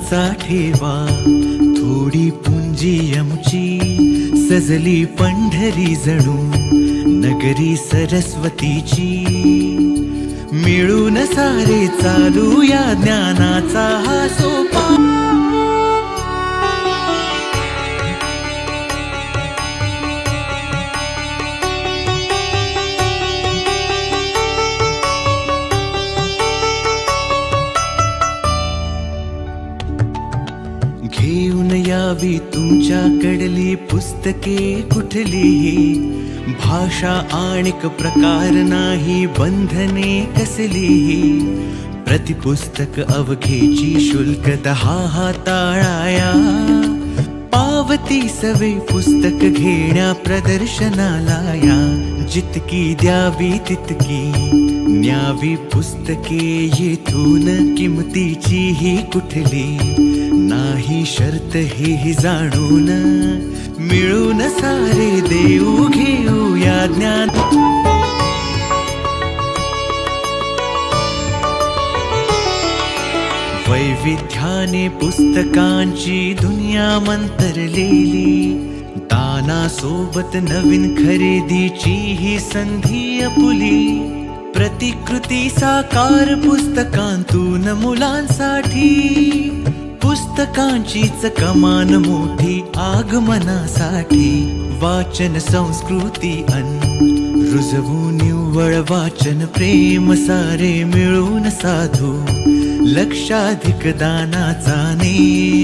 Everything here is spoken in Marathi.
दानाचा ठेवा, थोडी पुंजी आमची सजली पंढरी जणू नगरी सरस्वतीची. मिळून सारे चालू या ज्ञानाचा हा सोपा. घेऊन यावी तुमच्याकडली पुस्तके कुठलीही, भाषा आणिक प्रकार नाही बंधने कसलीही. प्रतिपुस्तक अवघेची शुल्क 10 हाताळाया, पावती सवे पुस्तक घेण्या प्रदर्शनाला या. जितकी द्यावी तितकी न्यावी पुस्तके येथून, किमतीची ही कुठली नाही शर्त हे जाणून. मिळून सारे देऊ घेऊ या ज्ञान. वैविध्याने पुस्तकांची दुनिया मंतरलेली, दानासोबत नवीन खरेदीची ही संधी अपुली. प्रतिकृती साकार पुस्तकांतून मुलांसाठी, पुस्तकांचीच कमान मोठी आगमनासाठी. वाचन संस्कृती रुजवू निव्वळ वाचन प्रेम, सारे मिळून साधू लक्षाधिक दानाचा नेम.